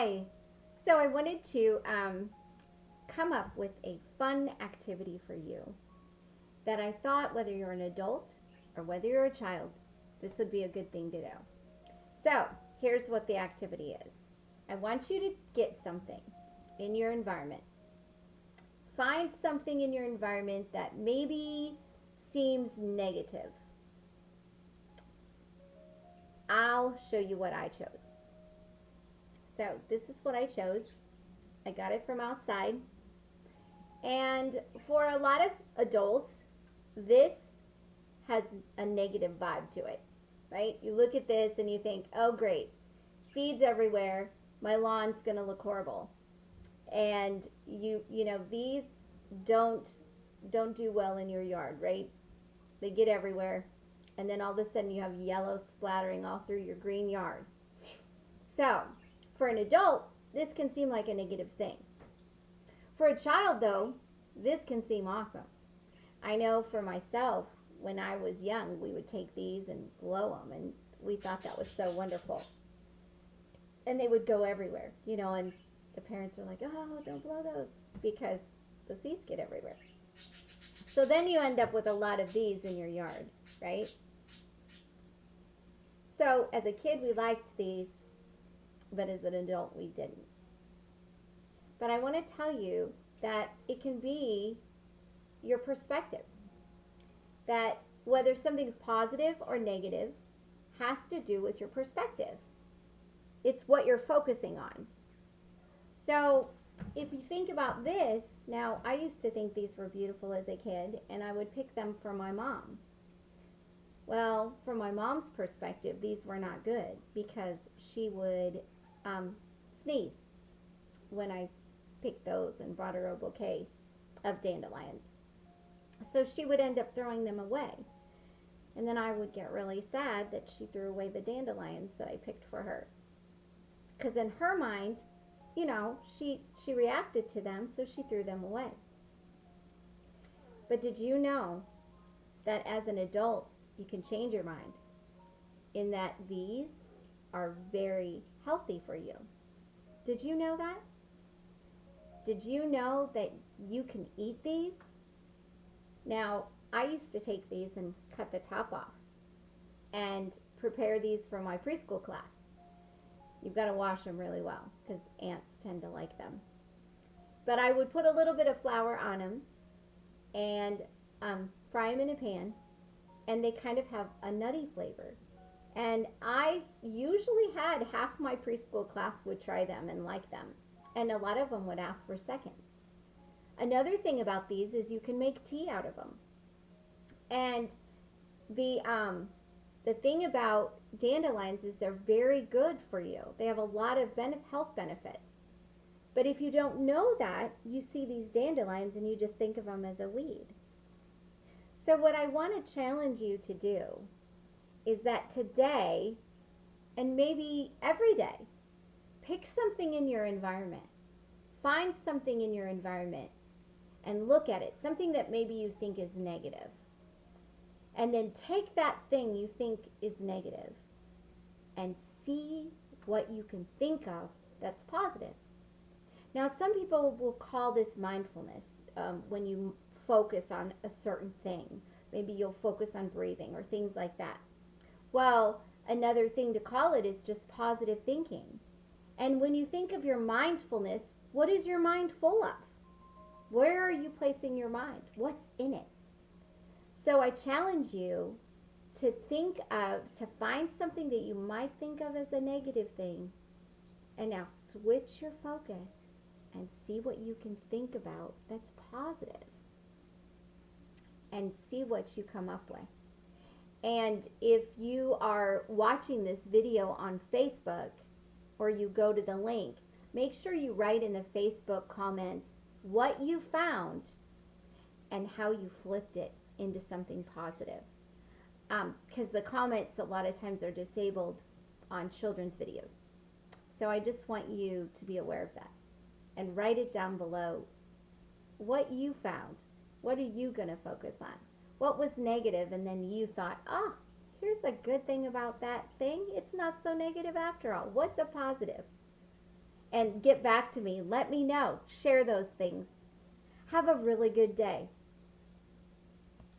Hi. So I wanted to come up with a fun activity for you that I thought whether you're an adult or whether you're a child, this would be a good thing to do. So here's what the activity is. I want you to get something in your environment. Find something in your environment that maybe seems negative. I'll show you what I chose. So this is what I chose. I got it from outside. And for a lot of adults, this has a negative vibe to it, right? You look at this and you think, oh, great, seeds everywhere. My lawn's going to look horrible. And these don't do well in your yard, right? They get everywhere. And then all of a sudden you have yellow splattering all through your green yard. So for an adult, this can seem like a negative thing. For a child, though, this can seem awesome. I know for myself, when I was young, we would take these and blow them, and we thought that was so wonderful. And they would go everywhere, and the parents are like, oh, don't blow those because the seeds get everywhere. So then you end up with a lot of these in your yard, right? So as a kid, we liked these, but as an adult, we didn't. But I want to tell you that it can be your perspective. That whether something's positive or negative has to do with your perspective. It's what you're focusing on. So if you think about this, now I used to think these were beautiful as a kid, and I would pick them for my mom. Well, from my mom's perspective, these were not good because she would sneeze when I picked those and brought her a bouquet of dandelions. So she would end up throwing them away. And then I would get really sad that she threw away the dandelions that I picked for her. Because in her mind, she reacted to them, so she threw them away. But did you know that as an adult, you can change your mind in that these are very healthy for you? Did you know that? Did you know that you can eat these? Now, I used to take these and cut the top off and prepare these for my preschool class. You've got to wash them really well because ants tend to like them. But I would put a little bit of flour on them and fry them in a pan, and they kind of have a nutty flavor. And I usually had half my preschool class would try them and like them, and a lot of them would ask for seconds. Another thing about these is you can make tea out of them. And the thing about dandelions is they're very good for you. They have a lot of health benefits. But if you don't know that, you see these dandelions and you just think of them as a weed. So what I want to challenge you to do is that today, and maybe every day, pick something in your environment. Find something in your environment and look at it, something that maybe you think is negative. And then take that thing you think is negative and see what you can think of that's positive. Now, some people will call this mindfulness when you focus on a certain thing. Maybe you'll focus on breathing or things like that. Well, another thing to call it is just positive thinking. And when you think of your mindfulness, what is your mind full of? Where are you placing your mind? What's in it? So I challenge you to find something that you might think of as a negative thing, and now switch your focus and see what you can think about that's positive, and see what you come up with. And if you are watching this video on Facebook, or you go to the link, make sure you write in the Facebook comments what you found and how you flipped it into something positive. Because the comments a lot of times are disabled on children's videos. So I just want you to be aware of that. And write it down below what you found. What are you going to focus on? What was negative and then you thought, oh, here's a good thing about that thing. It's not so negative after all. What's a positive? and get back to me. Let me know. Share those things. Have a really good day.